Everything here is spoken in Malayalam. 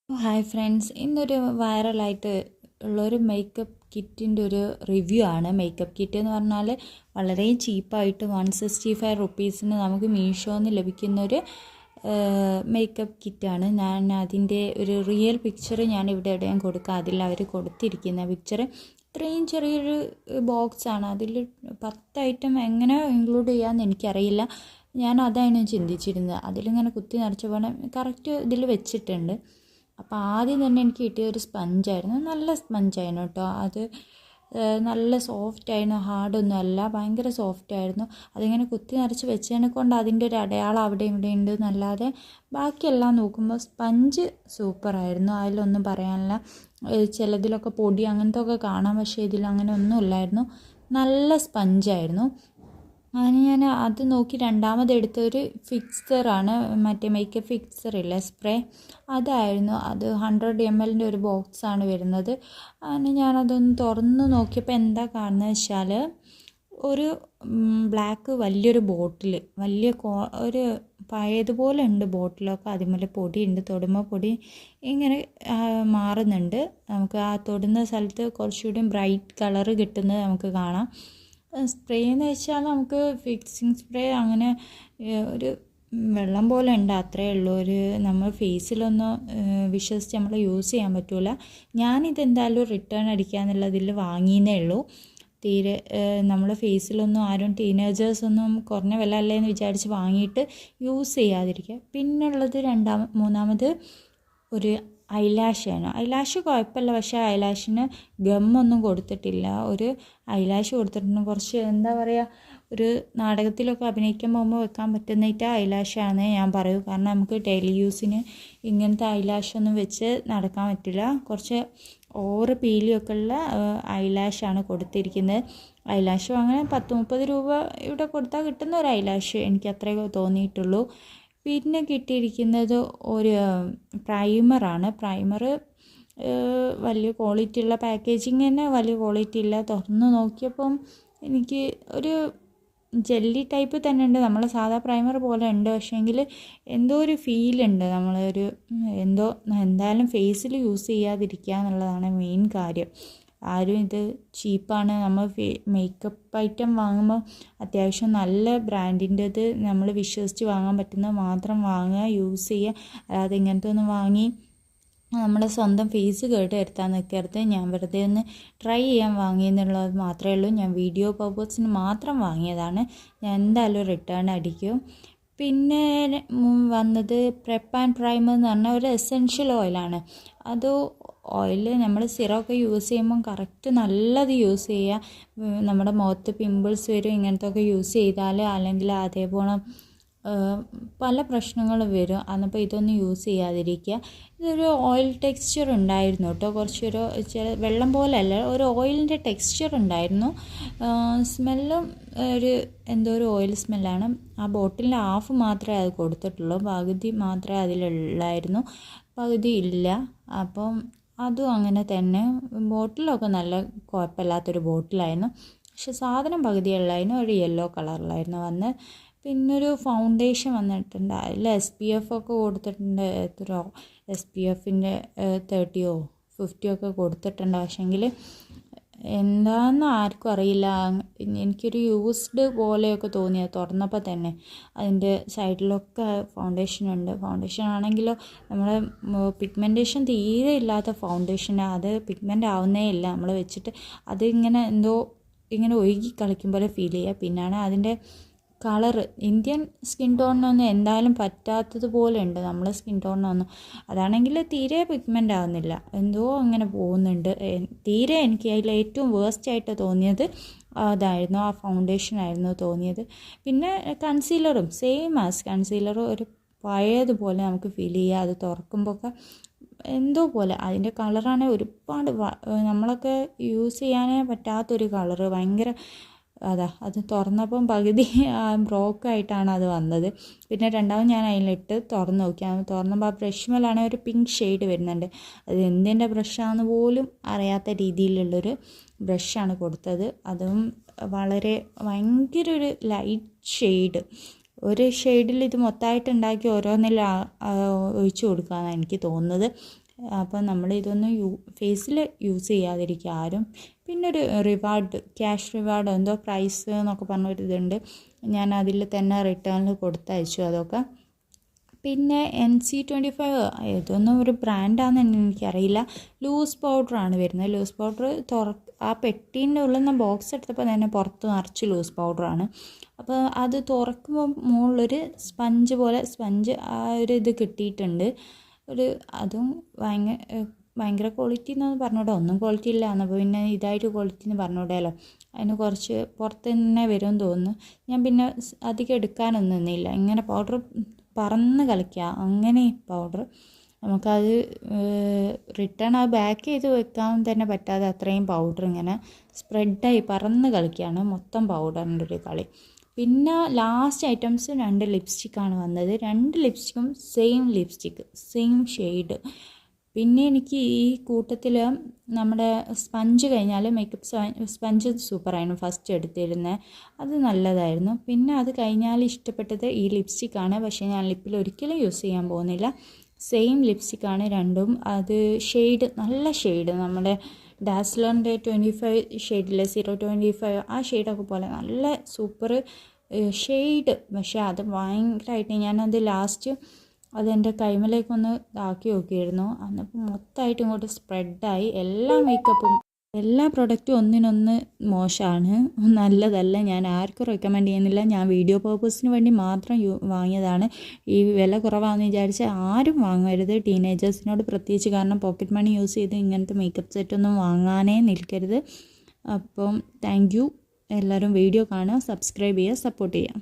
ഹായ് ഫ്രണ്ട്സ്, ഇന്നൊരു വൈറലായിട്ട് ഉള്ളൊരു മേക്കപ്പ് കിറ്റിൻ്റെ ഒരു റിവ്യൂ ആണ്. മേക്കപ്പ് കിറ്റ് എന്ന് പറഞ്ഞാൽ വളരെ ചീപ്പായിട്ട് 165 റുപ്പീസിന് നമുക്ക് മീഷോന്ന് ലഭിക്കുന്നൊരു മേക്കപ്പ് കിറ്റാണ്. ഞാൻ അതിൻ്റെ ഒരു റിയൽ പിക്ചർ ഞാൻ ഇവിടെ എവിടെയും കൊടുക്കുക. അതിൽ അവർ കൊടുത്തിരിക്കുന്ന പിക്ചർ ഇത്രയും ചെറിയൊരു ബോക്സാണ്. അതിൽ 10 ഐറ്റം എങ്ങനെ ഇൻക്ലൂഡ് ചെയ്യാമെന്ന് എനിക്കറിയില്ല. ഞാൻ അതാണ് ചിന്തിച്ചിരുന്നത്. അതിലിങ്ങനെ കുത്തി നിറച്ച പോലെ കറക്റ്റ് ഇതിൽ വെച്ചിട്ടുണ്ട്. അപ്പോൾ ആദ്യം തന്നെ എനിക്ക് കിട്ടിയ ഒരു സ്പഞ്ചായിരുന്നു. നല്ല സ്പഞ്ചായിരുന്നു കേട്ടോ. അത് നല്ല സോഫ്റ്റായിരുന്നു, ഹാർഡൊന്നും അല്ല, ഭയങ്കര സോഫ്റ്റായിരുന്നു. അതിങ്ങനെ കുത്തി നിറച്ച് വെച്ചതിനെ കൊണ്ട് അതിൻ്റെ ഒരു അടയാളം അവിടെ ഇവിടെ ഉണ്ട് എന്നല്ലാതെ ബാക്കിയെല്ലാം നോക്കുമ്പോൾ സ്പഞ്ച് സൂപ്പറായിരുന്നു. അതിലൊന്നും പറയാനില്ല. ചിലതിലൊക്കെ പൊടി അങ്ങനത്തെ ഒക്കെ കാണാം, പക്ഷേ ഇതിൽ അങ്ങനെ ഒന്നും ഇല്ലായിരുന്നു. നല്ല സ്പഞ്ചായിരുന്നു. അതിന് ഞാൻ അത് നോക്കി രണ്ടാമത് എടുത്തൊരു ഫിക്സറാണ്, മറ്റേ മേക്കപ്പ് ഫിക്സറില്ലേ, സ്പ്രേ, അതായിരുന്നു. അത് 100 ml ഒരു ബോക്സാണ് വരുന്നത്. അതിന് ഞാനതൊന്ന് തുറന്ന് നോക്കിയപ്പോൾ എന്താ കാണുന്നത് വെച്ചാൽ ഒരു ബ്ലാക്ക് വലിയൊരു ബോട്ടിൽ, ഒരു പഴയതുപോലെ ഉണ്ട് ബോട്ടിലൊക്കെ. അതിന്മേൽ പൊടിയുണ്ട്, തൊടുമ്പോൾ പൊടി ഇങ്ങനെ മാറുന്നുണ്ട്. നമുക്ക് ആ തൊടുന്ന സ്ഥലത്ത് കുറച്ചുകൂടി ബ്രൈറ്റ് കളറ് കിട്ടുന്നത് നമുക്ക് കാണാം. സ്പ്രേ എന്ന് വെച്ചാൽ നമുക്ക് ഫിക്സിങ് സ്പ്രേ അങ്ങനെ ഒരു വെള്ളം പോലെ ഉണ്ട്, അത്രയേ ഉള്ളൂ. നമ്മൾ ഫേസിലൊന്നും വിശ്വസിച്ച് നമ്മൾ യൂസ് ചെയ്യാൻ പറ്റില്ല. ഞാനിതെന്തായാലും റിട്ടേൺ അടിക്കാമെന്നുള്ളതിൽ വാങ്ങിയെന്നേ ഉള്ളൂ. തീരെ നമ്മൾ ഫേസിലൊന്നും ആരും ടീനേജേഴ്സൊന്നും കുറഞ്ഞ വില അല്ലേ എന്ന് വിചാരിച്ച് വാങ്ങിയിട്ട് യൂസ് ചെയ്യാതിരിക്കുക. പിന്നുള്ളത് മൂന്നാമത് ഒരു ഐലാഷാണ്. ഐലാഷ് കുഴപ്പമില്ല, പക്ഷേ ഐലാഷിന് ഗമ്മൊന്നും കൊടുത്തിട്ടില്ല. ഒരു ഐലാഷ് കൊടുത്തിട്ടുണ്ട്, കുറച്ച് എന്താ പറയുക, ഒരു നാടകത്തിലൊക്കെ അഭിനയിക്കാൻ പോകുമ്പോൾ വെക്കാൻ പറ്റുന്നതായിട്ട് ഐലാഷാണ് ഞാൻ പറയൂ. കാരണം നമുക്ക് ഡെയിലി യൂസിന് ഇങ്ങനത്തെ ഐലാഷൊന്നും വെച്ച് നടക്കാൻ പറ്റില്ല. കുറച്ച് ഓവർ പീലിയൊക്കെ ഉള്ള ഐലാഷാണ് കൊടുത്തിരിക്കുന്നത്. ഐലാഷ് അങ്ങനെ 10-30 രൂപ ഇവിടെ കൊടുത്താൽ കിട്ടുന്ന ഒരു ഐലാഷ് എനിക്ക് അത്രേ തോന്നിയിട്ടുള്ളൂ. പിന്നെ കിട്ടിയിരിക്കുന്നത് ഒരു പ്രൈമറാണ്. പ്രൈമർ വലിയ ക്വാളിറ്റി ഉള്ള പാക്കേജിങ് തന്നെ വലിയ ക്വാളിറ്റി ഇല്ല. തുറന്ന് നോക്കിയപ്പം എനിക്ക് ഒരു ജെല്ലി ടൈപ്പ് തന്നെ ഉണ്ട്, നമ്മൾ സാധാ പ്രൈമർ പോലെ ഉണ്ട്. പക്ഷേങ്കിൽ എന്തോ ഒരു ഫീലുണ്ട്. എന്തായാലും ഫേസിൽ യൂസ് ചെയ്യാതിരിക്കുക എന്നുള്ളതാണ് മെയിൻ കാര്യം. ആരും ഇത് ചീപ്പാണ്, നമ്മൾ മേക്കപ്പ് ഐറ്റം വാങ്ങുമ്പോൾ അത്യാവശ്യം നല്ല ബ്രാൻഡിൻ്റെത് നമ്മൾ വിശ്വസിച്ച് വാങ്ങാൻ പറ്റുന്നത് മാത്രം വാങ്ങുക, യൂസ് ചെയ്യുക. അല്ലാതെ ഇങ്ങനത്തെ ഒന്നും വാങ്ങി നമ്മുടെ സ്വന്തം ഫേസ് കേട്ട് വരുത്താൻ നിൽക്കരുത്. ഞാൻ വെറുതെ ഒന്ന് ട്രൈ ചെയ്യാൻ വാങ്ങിയെന്നുള്ളത് മാത്രമേ ഉള്ളൂ. ഞാൻ വീഡിയോ പർപ്പസിന് മാത്രം വാങ്ങിയതാണ്. ഞാൻ എന്തായാലും റിട്ടേൺ അടിക്കും. പിന്നെ വന്നത് പ്രെപ്പ് ആൻഡ് പ്രൈമർ എന്ന് പറഞ്ഞാൽ ഒരു എസെൻഷ്യൽ ഓയിലാണ്. അത് ഓയിൽ നമ്മൾ സിറമൊക്കെ യൂസ് ചെയ്യുമ്പം കറക്റ്റ് നല്ലത് യൂസ് ചെയ്യുക. നമ്മുടെ മുഖത്ത് പിമ്പിൾസ് വരും ഇങ്ങനത്തെ ഒക്കെ യൂസ് ചെയ്താൽ, അല്ലെങ്കിൽ അതേപോലെ പല പ്രശ്നങ്ങളും വരും. അപ്പോൾ ഇതൊന്നും യൂസ് ചെയ്യാതിരിക്കുക. ഇതൊരു ഓയിൽ ടെക്സ്ചർ ഉണ്ടായിരുന്നു കേട്ടോ, കുറച്ചൊരു വെള്ളം പോലെ അല്ല, ഒരു ഓയിലിൻ്റെ ടെക്സ്ചർ ഉണ്ടായിരുന്നു. സ്മെല്ലും എന്തോ ഒരു ഓയിൽ സ്മെല്ലാണ്. ആ ബോട്ടിലിൻ്റെ ഹാഫ് മാത്രമേ അത് കൊടുത്തിട്ടുള്ളൂ, പകുതി മാത്രമേ അതിലുള്ളായിരുന്നു, പകുതി ഇല്ല. അപ്പം അതും അങ്ങനെ തന്നെ. ബോട്ടിലൊക്കെ നല്ല കുഴപ്പമില്ലാത്തൊരു ബോട്ടിലായിരുന്നു, പക്ഷെ സാധനം പകുതിയുള്ളതിന് ഒരു യെല്ലോ കളറിലായിരുന്നു വന്ന്. പിന്നൊരു ഫൗണ്ടേഷൻ വന്നിട്ടുണ്ട്. അതിൽ SPF ഒക്കെ കൊടുത്തിട്ടുണ്ട്. എത്രയോ SPFൻ്റെ 30-ഓ 50-ഓ ഒക്കെ കൊടുത്തിട്ടുണ്ട്. പക്ഷേങ്കിൽ എന്താണെന്ന് ആർക്കും അറിയില്ല. എനിക്കൊരു യൂസ്ഡ് പോലെയൊക്കെ തോന്നിയത് തുറന്നപ്പോൾ തന്നെ. അതിൻ്റെ സൈഡിലൊക്കെ ഫൗണ്ടേഷൻ ഉണ്ട്. ഫൗണ്ടേഷൻ ആണെങ്കിലോ നമ്മൾ പിഗ്മെൻറ്റേഷൻ തീരെ ഇല്ലാത്ത ഫൗണ്ടേഷനാണ്. അത് പിഗ്മെൻ്റ് ആവുന്നേ ഇല്ല. നമ്മൾ വെച്ചിട്ട് അതിങ്ങനെ ഇങ്ങനെ ഒഴുകി കളിക്കും പോലെ ഫീൽ ചെയ്യുക. പിന്നാണ് അതിൻ്റെ കളറ് ഇന്ത്യൻ സ്കിൻ ടോണിനൊന്നും എന്തായാലും പറ്റാത്തതുപോലെ ഉണ്ട് നമ്മളെ സ്കിൻ ടോണിനൊന്നും. അതാണെങ്കിൽ തീരെ പിഗ്മെൻ്റ് ആവുന്നില്ല, എന്തോ അങ്ങനെ പോകുന്നുണ്ട്. തീരെ എനിക്ക് അതിൽ ഏറ്റവും വേസ്റ്റായിട്ട് തോന്നിയത് അതായിരുന്നു, ആ ഫൗണ്ടേഷനായിരുന്നു തോന്നിയത്. പിന്നെ കൺസീലറും സെയിം ആസ് കൺസീലറും ഒരു പഴയതുപോലെ നമുക്ക് ഫീൽ ചെയ്യുക. അത് തുറക്കുമ്പോഴൊക്കെ എന്തോ പോലെ. അതിൻ്റെ കളറാണെങ്കിൽ ഒരുപാട് നമ്മളൊക്കെ യൂസ് ചെയ്യാനേ പറ്റാത്തൊരു കളറ്, ഭയങ്കര അത് തുറന്നപ്പം പകുതി ബ്രോക്കായിട്ടാണ് അത് വന്നത്. പിന്നെ രണ്ടാമത് ഞാൻ അതിലിട്ട് തുറന്ന് നോക്കി. തുറന്നപ്പോൾ ആ ബ്രഷ് മേലാണെങ്കിൽ ഒരു പിങ്ക് ഷെയ്ഡ് വരുന്നുണ്ട്. അത് എന്തിൻ്റെ ബ്രഷാണെന്ന് പോലും അറിയാത്ത രീതിയിലുള്ളൊരു ബ്രഷാണ് കൊടുത്തത്. അതും ഭയങ്കര ഒരു ലൈറ്റ് ഷെയ്ഡ്. ഒരു ഷെയ്ഡിൽ ഇത് മൊത്തമായിട്ട് ഉണ്ടാക്കി ഓരോന്നിൽ ഒഴിച്ചു കൊടുക്കാമെന്നാണ് എനിക്ക് തോന്നുന്നത്. അപ്പോൾ നമ്മൾ ഇതൊന്നും ഫേസിൽ യൂസ് ചെയ്യാതിരിക്കുക ആരും. പിന്നെ ഒരു റിവാർഡ്, ക്യാഷ് റിവാർഡ് എന്തോ പ്രൈസ് എന്നൊക്കെ പറഞ്ഞൊരിതുണ്ട്. ഞാൻ അതിൽ തന്നെ റിട്ടേണിൽ കൊടുത്തയച്ചു അതൊക്കെ. പിന്നെ NC25 ഇതൊന്നും ഒരു ബ്രാൻഡാണെന്ന് എനിക്കറിയില്ല. ലൂസ് പൗഡറാണ് വരുന്നത്. ലൂസ് പൗഡർ ആ പെട്ടീൻ്റെ ഉള്ളിൽ നിന്ന് ബോക്സ് എടുത്തപ്പോൾ തന്നെ പുറത്ത് നിറച്ച് ലൂസ് പൗഡറാണ്. അപ്പോൾ അത് തുറക്കുമ്പോൾ മുകളിലൊരു സ്പഞ്ച് ആ ഒരു ഇത് കിട്ടിയിട്ടുണ്ട്. അതും ഭയങ്കര ക്വാളിറ്റി എന്നൊന്നും പറഞ്ഞൂടെ, ഒന്നും ക്വാളിറ്റി ഇല്ല. അപ്പോൾ പിന്നെ ഇതായിട്ട് ക്വാളിറ്റി എന്ന് പറഞ്ഞൂടല്ലോ. അതിന് കുറച്ച് പുറത്ത് തന്നെ വരുമെന്ന് തോന്നുന്നു. ഞാൻ പിന്നെ അധികം എടുക്കാനൊന്നും നിന്നില്ല. ഇങ്ങനെ പൗഡർ പറന്ന് കളിക്കുക, അങ്ങനെ പൗഡർ നമുക്കത് റിട്ടേൺ ബാക്ക് ചെയ്ത് വെക്കാൻ തന്നെ പറ്റാതെ അത്രയും പൗഡർ ഇങ്ങനെ സ്പ്രെഡായി പറന്ന് കളിക്കുകയാണ്. മൊത്തം പൗഡറിൻ്റെ ഒരു കളി. പിന്നെ ലാസ്റ്റ് ഐറ്റംസ് 2 ലിപ്സ്റ്റിക്കാണ് വന്നത്. 2 ലിപ്സ്റ്റിക്കും സെയിം ഷെയ്ഡ്. പിന്നെ എനിക്ക് ഈ കൂട്ടത്തിൽ നമ്മുടെ സ്പഞ്ച് കഴിഞ്ഞാൽ മേക്കപ്പ് സ്പഞ്ച് സൂപ്പറായിരുന്നു ഫസ്റ്റ് എടുത്തിരുന്നത്, അത് നല്ലതായിരുന്നു. പിന്നെ അത് കഴിഞ്ഞാൽ ഇഷ്ടപ്പെട്ടത് ഈ ലിപ്സ്റ്റിക്കാണ്. പക്ഷേ ഞാൻ ലിപ്പിൽ ഒരിക്കലും യൂസ് ചെയ്യാൻ പോകുന്നില്ല. സെയിം ലിപ്സ്റ്റിക്കാണ് രണ്ടും. അത് നല്ല ഷെയ്ഡ് നമ്മുടെ ഡാസ്ലറിൻ്റെ 25 ഷെയ്ഡിലെ 025 ആ ഷെയ്ഡൊക്കെ പോലെ നല്ല സൂപ്പർ ഷെയ്ഡ്. പക്ഷേ അത് ഭയങ്കരമായിട്ട് ഞാനത് ലാസ്റ്റ് അതെൻ്റെ കൈമലേക്കൊന്ന് ഇതാക്കി നോക്കിയിരുന്നു. അന്നപ്പോൾ മൊത്തമായിട്ട് ഇങ്ങോട്ട് സ്പ്രെഡായി. എല്ലാ പ്രൊഡക്റ്റും ഒന്നിനൊന്ന് മോശമാണ്, നല്ലതല്ല. ഞാൻ ആർക്കും റെക്കമെൻഡ് ചെയ്യുന്നില്ല. ഞാൻ വീഡിയോ പർപ്പസിന് വേണ്ടി മാത്രം വാങ്ങിയതാണ്. ഈ വില കുറവാണെന്ന് വിചാരിച്ച് ആരും വാങ്ങരുത്, ടീനേജേഴ്സിനോട് പ്രത്യേകിച്ച്. കാരണം പോക്കറ്റ് മണി യൂസ് ചെയ്ത് ഇങ്ങനത്തെ മേക്കപ്പ് സെറ്റൊന്നും വാങ്ങാനേ നിൽക്കരുത്. അപ്പം താങ്ക് യു. എല്ലാവരും വീഡിയോ കാണുക, സബ്സ്ക്രൈബ് ചെയ്യുക, സപ്പോർട്ട് ചെയ്യുക.